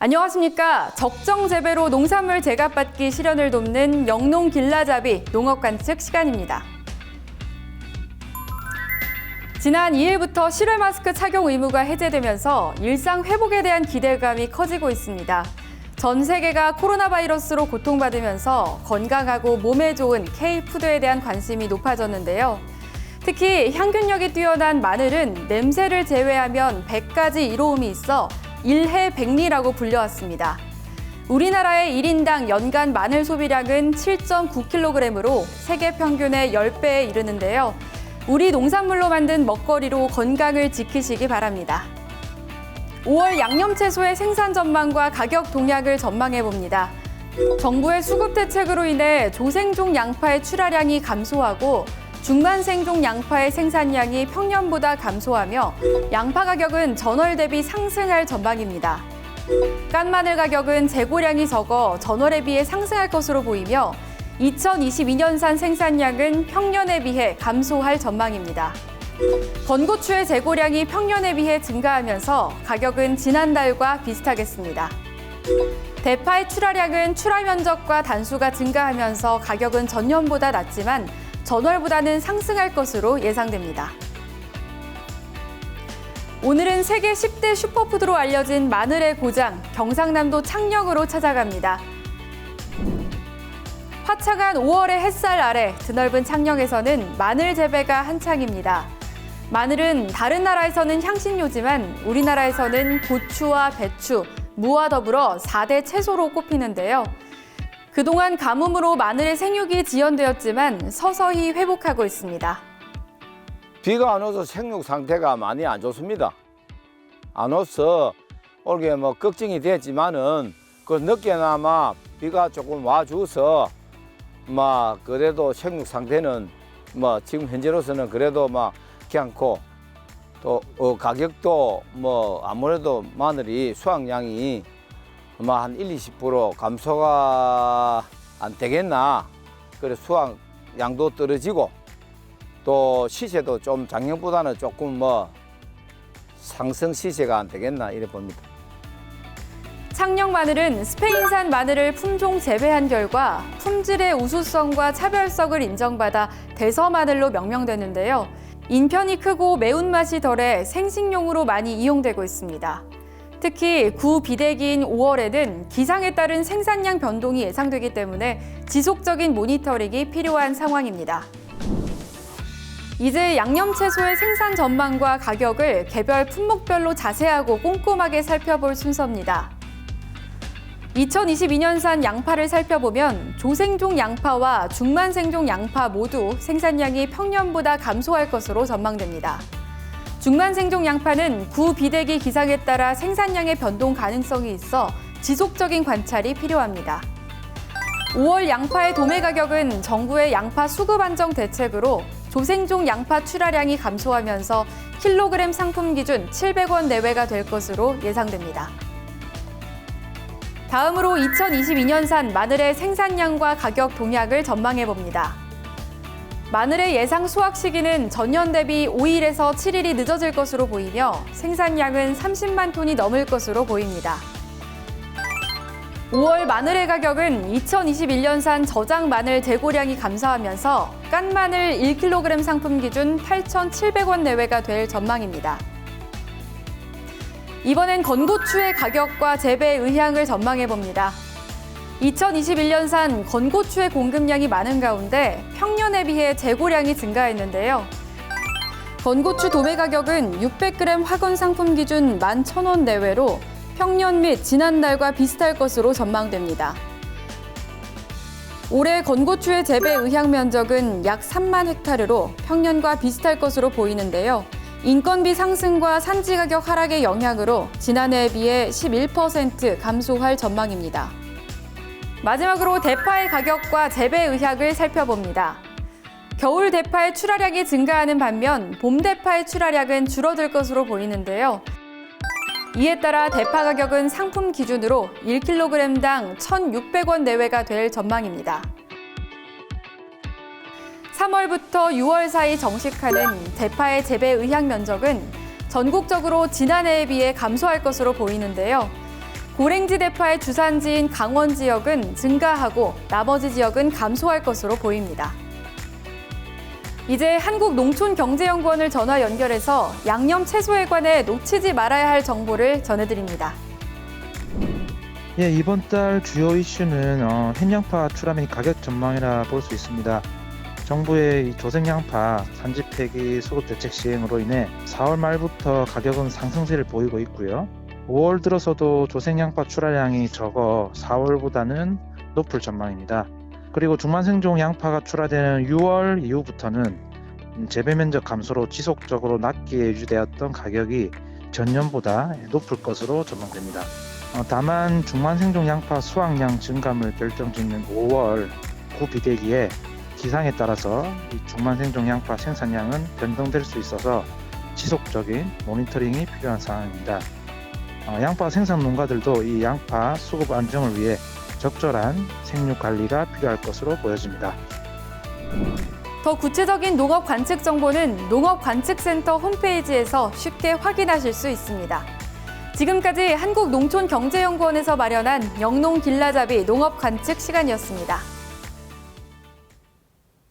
안녕하십니까. 적정 재배로 농산물 제값받기 실현을 돕는 영농 길라잡이 농업 관측 시간입니다. 지난 2일부터 실외 마스크 착용 의무가 해제되면서 일상 회복에 대한 기대감이 커지고 있습니다. 전 세계가 코로나 바이러스로 고통받으면서 건강하고 몸에 좋은 K푸드에 대한 관심이 높아졌는데요. 특히 향균력이 뛰어난 마늘은 냄새를 제외하면 100가지 이로움이 있어 일해백리라고 불려왔습니다. 우리나라의 1인당 연간 마늘 소비량은 7.9kg으로 세계 평균의 10배에 이르는데요. 우리 농산물로 만든 먹거리로 건강을 지키시기 바랍니다. 5월 양념채소의 생산 전망과 가격 동향을 전망해봅니다. 정부의 수급 대책으로 인해 조생종 양파의 출하량이 감소하고 중만생종 양파의 생산량이 평년보다 감소하며 양파 가격은 전월 대비 상승할 전망입니다. 깐마늘 가격은 재고량이 적어 전월에 비해 상승할 것으로 보이며 2022년산 생산량은 평년에 비해 감소할 전망입니다. 건고추의 재고량이 평년에 비해 증가하면서 가격은 지난달과 비슷하겠습니다. 대파의 출하량은 출하 면적과 단수가 증가하면서 가격은 전년보다 낮지만 전월보다는 상승할 것으로 예상됩니다. 오늘은 세계 10대 슈퍼푸드로 알려진 마늘의 고장, 경상남도 창녕으로 찾아갑니다. 화창한 5월의 햇살 아래 드넓은 창녕에서는 마늘 재배가 한창입니다. 마늘은 다른 나라에서는 향신료지만 우리나라에서는 고추와 배추, 무와 더불어 4대 채소로 꼽히는데요. 그동안 가뭄으로 마늘의 생육이 지연되었지만 서서히 회복하고 있습니다. 비가 안 와서 생육 상태가 많이 안 좋습니다. 안 와서 올게 걱정이 됐지만은 그 늦게나마 비가 조금 와줘서 그래도 생육 상태는 지금 현재로서는 그래도 괜찮고 또 가격도 아무래도 마늘이 수확량이 한 1-20% 감소가 안 되겠나. 그래서 수확량도 떨어지고 또 시세도 좀 작년보다는 조금 상승 시세가 안 되겠나 이래 봅니다. 창녕 마늘은 스페인산 마늘을 품종 재배한 결과 품질의 우수성과 차별성을 인정받아 대서 마늘로 명명되는데요. 인편이 크고 매운맛이 덜해 생식용으로 많이 이용되고 있습니다. 특히 구비대기인 5월에는 기상에 따른 생산량 변동이 예상되기 때문에 지속적인 모니터링이 필요한 상황입니다. 이제 양념채소의 생산 전망과 가격을 개별 품목별로 자세하고 꼼꼼하게 살펴볼 순서입니다. 2022년산 양파를 살펴보면 조생종 양파와 중만생종 양파 모두 생산량이 평년보다 감소할 것으로 전망됩니다. 중만생종 양파는 구비대기 기상에 따라 생산량의 변동 가능성이 있어 지속적인 관찰이 필요합니다. 5월 양파의 도매 가격은 정부의 양파 수급 안정 대책으로 조생종 양파 출하량이 감소하면서 킬로그램 상품 기준 700원 내외가 될 것으로 예상됩니다. 다음으로 2022년산 마늘의 생산량과 가격 동향을 전망해봅니다. 마늘의 예상 수확 시기는 전년 대비 5일에서 7일이 늦어질 것으로 보이며 생산량은 30만 톤이 넘을 것으로 보입니다. 5월 마늘의 가격은 2021년산 저장 마늘 재고량이 감소하면서 깐 마늘 1kg 상품 기준 8,700원 내외가 될 전망입니다. 이번엔 건고추의 가격과 재배 의향을 전망해봅니다. 2021년산 건고추의 공급량이 많은 가운데 평년에 비해 재고량이 증가했는데요. 건고추 도매 가격은 600g 화건 상품 기준 11,000원 내외로 평년 및 지난달과 비슷할 것으로 전망됩니다. 올해 건고추의 재배 의향 면적은 약 3만 헥타르로 평년과 비슷할 것으로 보이는데요. 인건비 상승과 산지 가격 하락의 영향으로 지난해에 비해 11% 감소할 전망입니다. 마지막으로 대파의 가격과 재배 의향을 살펴봅니다. 겨울 대파의 출하량이 증가하는 반면 봄 대파의 출하량은 줄어들 것으로 보이는데요. 이에 따라 대파 가격은 상품 기준으로 1kg당 1,600원 내외가 될 전망입니다. 3월부터 6월 사이 정식하는 대파의 재배 의향 면적은 전국적으로 지난해에 비해 감소할 것으로 보이는데요. 고랭지 대파의 주산지인 강원 지역은 증가하고 나머지 지역은 감소할 것으로 보입니다. 이제 한국농촌경제연구원을 전화 연결해서 양념 채소에 관해 놓치지 말아야 할 정보를 전해드립니다. 예, 이번 달 주요 이슈는 햇양파 출하 및 가격 전망이라 볼 수 있습니다. 정부의 이 조생양파 산지 폐기 수급 대책 시행으로 인해 4월 말부터 가격은 상승세를 보이고 있고요. 5월 들어서도 조생양파 출하량이 적어 4월보다는 높을 전망입니다. 그리고 중만생종 양파가 출하되는 6월 이후부터는 재배 면적 감소로 지속적으로 낮게 유지되었던 가격이 전년보다 높을 것으로 전망됩니다. 다만 중만생종 양파 수확량 증감을 결정짓는 5월 구비대기에 기상에 따라서 이 중만생종 양파 생산량은 변동될 수 있어서 지속적인 모니터링이 필요한 상황입니다. 양파 생산 농가들도 이 양파 수급 안정을 위해 적절한 생육 관리가 필요할 것으로 보여집니다. 더 구체적인 농업 관측 정보는 농업관측센터 홈페이지에서 쉽게 확인하실 수 있습니다. 지금까지 한국농촌경제연구원에서 마련한 영농 길라잡이 농업 관측 시간이었습니다.